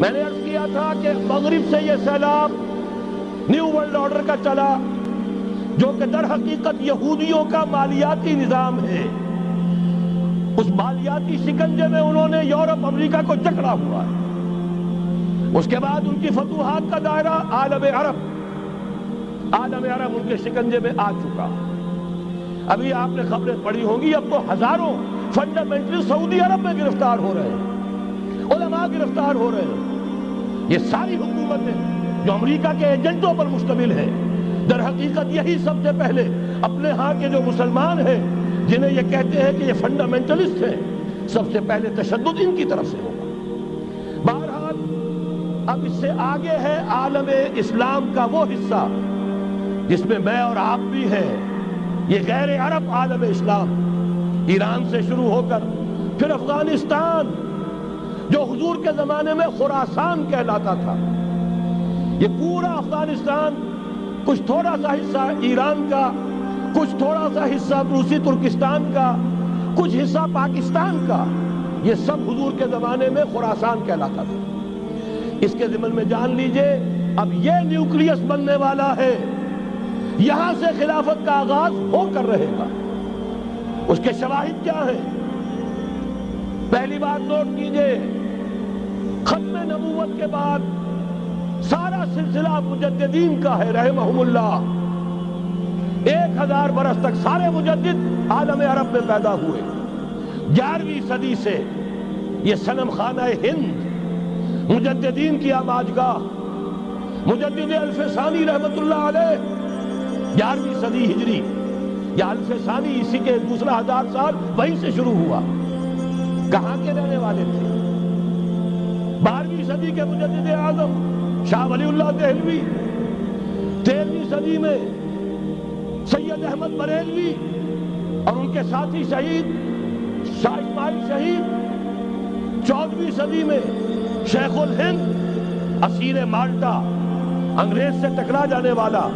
میں نے عرض کیا تھا کہ مغرب سے یہ سیلاب نیو ورلڈ آرڈر کا چلا، جو کہ در حقیقت یہودیوں کا مالیاتی نظام ہے۔ اس مالیاتی شکنجے میں انہوں نے یورپ امریکہ کو جکڑا ہوا ہے۔ اس کے بعد ان کی فتوحات کا دائرہ عالم عرب ان کے شکنجے میں آ چکا۔ ابھی آپ نے خبریں پڑھی ہوں گی، اب تو ہزاروں فنڈامنٹلسٹ سعودی عرب میں گرفتار ہو رہے ہیں، علماء گرفتار ہو رہے ہیں۔ یہ ساری حکومتیں جو امریکہ کے ایجنٹوں پر مشتمل ہیں، در حقیقت یہی سب سے پہلے اپنے ہاں کے جو مسلمان ہیں، جنہیں یہ کہتے ہیں کہ یہ فنڈامنٹلسٹ ہیں، سب سے پہلے تشدد ان کی طرف سے ہوگا۔ بہرحال اب اس سے آگے ہے عالم اسلام کا وہ حصہ جس میں میں اور آپ بھی ہیں، یہ غیر عرب عالم اسلام، ایران سے شروع ہو کر پھر افغانستان، جو حضور کے زمانے میں خراسان کہلاتا تھا، یہ پورا افغانستان، کچھ تھوڑا سا حصہ ایران کا، کچھ تھوڑا سا حصہ روسی ترکستان کا، کچھ حصہ پاکستان کا، یہ سب حضور کے زمانے میں خراسان کہلاتا تھا۔ اس کے ضمن میں جان لیجئے اب یہ نیوکلیس بننے والا ہے، یہاں سے خلافت کا آغاز ہو کر رہے گا۔ اس کے شواہد کیا ہیں؟ پہلی بات نوٹ کیجئے، ختم نبوت کے بعد سارا سلسلہ مجددین کا ہے رحمہم اللہ۔ 1000 برس تک سارے مجدد عالم عرب میں پیدا ہوئے۔ 11ویں صدی سے یہ صنم خانہ ہند، مجددین کی آماجگاہ، مجدد الف ثانی رحمت اللہ علیہ، 11ویں صدی ہجری یا الف ثانی، اسی کے دوسرا 1000 سال وہیں سے شروع ہوا۔ کہاں کے رہنے والے تھے؟ 12ویں صدی کے مجدد اعظم شاہ ولی اللہ دہلوی، 13ویں صدی میں سید احمد بریلوی اور ان کے ساتھی شہید شاہ اسماعیل شہید، 14ویں صدی میں شیخ الہند، اسیر مالٹا، انگریز سے ٹکرا جانے والا۔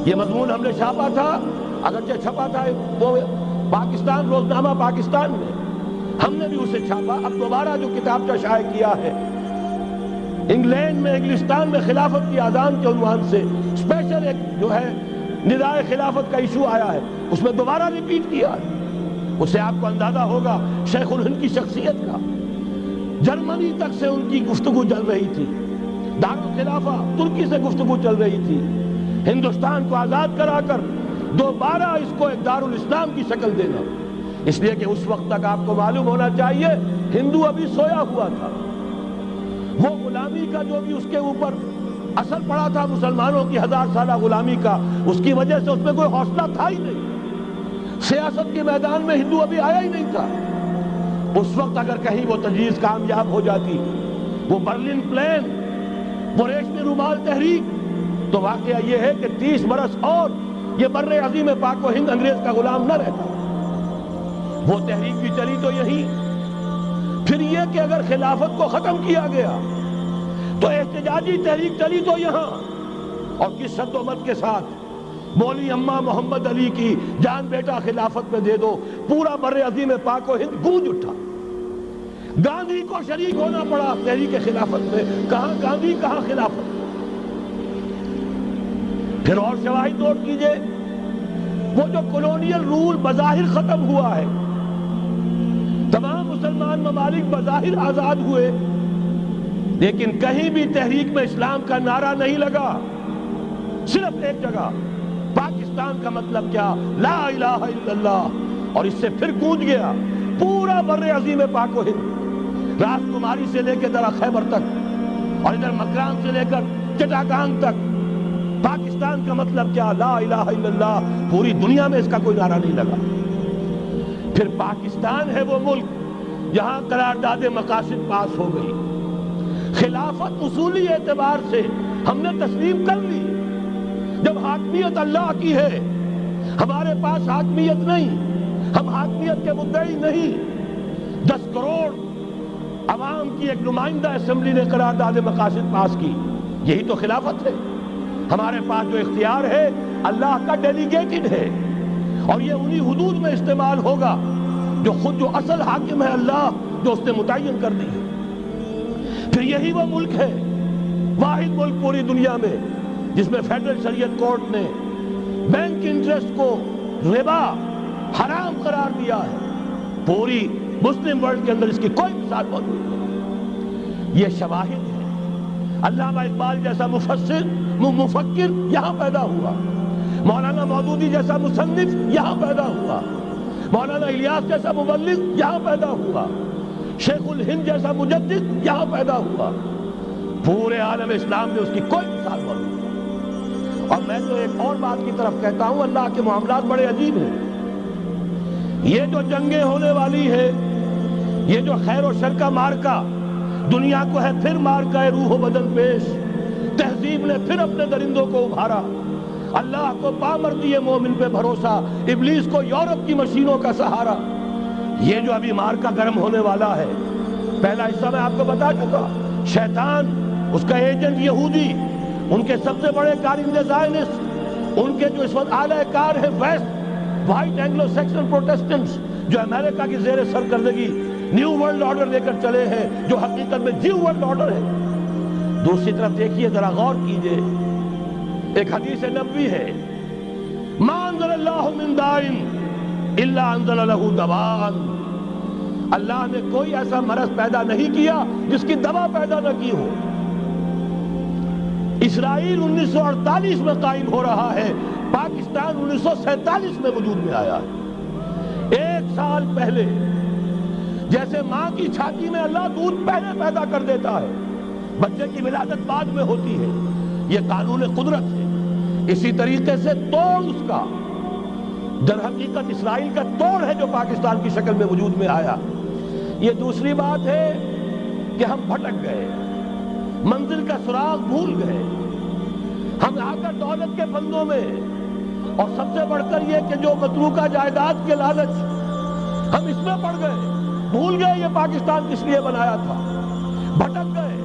یہ مضمون ہم نے چھاپا تھا، اگرچہ چھپا تھا وہ پاکستان، روزنامہ پاکستان میں، ہم نے بھی اسے چھاپا۔ اب دوبارہ جو کتاب کا شائع کیا ہے، انگلینڈ میں، انگلستان میں خلافت کی اذان کے عنوان سے اسپیشل ایک جو ہے ندائے خلافت کا ایشو آیا ہے، اس میں دوبارہ ریپیٹ کیا ہے۔ اس سے آپ کو اندازہ ہوگا شیخ الہند کی شخصیت کا۔ جرمنی تک سے ان کی گفتگو چل رہی تھی، دارالخلافہ ترکی سے گفتگو چل رہی تھی، ہندوستان کو آزاد کرا کر دوبارہ اس کو ایک دارالاسلام کی شکل دینا۔ اس لیے کہ اس وقت تک آپ کو معلوم ہونا چاہیے ہندو ابھی سویا ہوا تھا۔ وہ غلامی کا جو بھی اس کے اوپر اثر پڑا تھا، مسلمانوں کی 1000 سالہ غلامی کا، اس کی وجہ سے اس میں کوئی حوصلہ تھا ہی نہیں۔ سیاست کے میدان میں ہندو ابھی آیا ہی نہیں تھا۔ اس وقت اگر کہیں وہ تجویز کامیاب ہو جاتی، وہ برلن پلان، وہ ریشمی رومال تحریک، تو واقعہ یہ ہے کہ 30 برس اور یہ بر عظیم پاک و ہند انگریز کا غلام نہ رہتا۔ وہ تحریک بھی چلی تو یہی۔ پھر یہ کہ اگر خلافت کو ختم کیا گیا تو احتجاجی تحریک چلی تو یہاں، اور کس شد و مت کے ساتھ، مولوی اماں محمد علی کی جان بیٹا خلافت میں دے دو، پورا بر عظیم پاک و ہند گونج اٹھا۔ گاندھی کو شریک ہونا پڑا تحریک خلافت میں، کہاں گاندھی کہاں خلافت۔ پھر اور شواہد نوٹ کیجئے، وہ جو کولونیل رول بظاہر ختم ہوا ہے، تمام مسلمان ممالک بظاہر آزاد ہوئے، لیکن کہیں بھی تحریک میں اسلام کا نعرہ نہیں لگا۔ صرف ایک جگہ، پاکستان کا مطلب کیا؟ لا الہ الا اللہ، اور اس سے پھر گونج گیا پورا بر عظیم پاک و ہند، راس کماری سے لے کے درہ خیبر تک، اور ادھر مکران سے لے کر چٹاگانگ تک۔ پاکستان کا مطلب کیا؟ لا الہ الا اللہ، پوری دنیا میں اس کا کوئی نعرہ نہیں لگا۔ پھر پاکستان ہے وہ ملک جہاں قرارداد مقاصد پاس ہو گئی۔ خلافت اصولی اعتبار سے ہم نے تسلیم کر لی۔ جب حاکمیت اللہ کی ہے، ہمارے پاس حاکمیت نہیں، ہم حاکمیت کے مدعی نہیں۔ 10 کروڑ عوام کی ایک نمائندہ اسمبلی نے قرارداد مقاصد پاس کی، یہی تو خلافت ہے۔ ہمارے پاس جو اختیار ہے اللہ کا ڈیلیگیٹڈ ہے، اور یہ انہی حدود میں استعمال ہوگا جو خود جو اصل حاکم ہے اللہ، جو اس نے متعین کر دی ہے۔ پھر یہی وہ ملک ہے، واحد ملک پوری دنیا میں جس میں فیڈرل شریعت کورٹ نے بینک انٹرسٹ کو ربا حرام قرار دیا ہے۔ پوری مسلم ورلڈ کے اندر اس کی کوئی مثال موجود نہیں۔ یہ شواہد ہے۔ علامہ اقبال جیسا مفکر یہاں پیدا ہوا، مولانا مودودی جیسا مصنف یہاں پیدا ہوا، مولانا الیاس جیسا مبلغ یہاں پیدا ہوا، شیخ الہند جیسا مجدد یہاں پیدا ہوا۔ پورے عالم اسلام میں اس کی کوئی مثال موجود نہیں۔ اور میں تو ایک اور بات کی طرف کہتا ہوں، اللہ کے معاملات بڑے عجیب ہیں۔ یہ جو جنگیں ہونے والی ہے، یہ جو خیر و شر کا مارکا دنیا کو ہے پھر مارکا ہے روح و بدن پیش، تہذیب نے پھر اپنے درندوں کو ابھارا، اللہ کو پامردی مومن پہ بھروسہ، ابلیس کو یورپ کی مشینوں کا سہارا۔ یہ جو ابھی مارکا گرم ہونے والا ہے، پہلا حصہ میں آپ کو بتا چکا، شیطان، اس کا ایجنٹ یہودی، ان کے سب سے بڑے کارندے زائنسٹ، ان کے جو اس وقت اعلی کار ہے west, white Anglo Saxon Protestants, جو امریکہ کی زیر سرکردگی نیو ورلڈ آرڈر لے کر چلے ہیں، جو حقیقت میں نیو ورلڈ آرڈر ہے۔ دوسری طرف دیکھیے، ذرا غور کیجئے، ایک حدیث نبوی ہے، ما انزل اللہ من دائن الا انزل لہ دواء، اللہ نے کوئی ایسا مرض پیدا نہیں کیا جس کی دوا پیدا نہ کی ہو۔ اسرائیل 1948 میں قائم ہو رہا ہے، پاکستان 1947 میں وجود میں آیا ہے۔ 1 سال پہلے جیسے ماں کی چھاتی میں اللہ دودھ پہلے پیدا کر دیتا ہے، بچے کی ولادت بعد میں ہوتی ہے، یہ قانون قدرت ہے۔ اسی طریقے سے توڑ اس کا در حقیقت اسرائیل کا توڑ ہے جو پاکستان کی شکل میں وجود میں آیا۔ یہ دوسری بات ہے کہ ہم بھٹک گئے، منزل کا سراغ بھول گئے، ہم آ کر دولت کے پھندوں میں، اور سب سے بڑھ کر یہ کہ جو متروکہ جائیداد کے لالچ، ہم اس میں پڑ گئے، بھول گئے یہ پاکستان کس لیے بنایا تھا، بھٹک گئے۔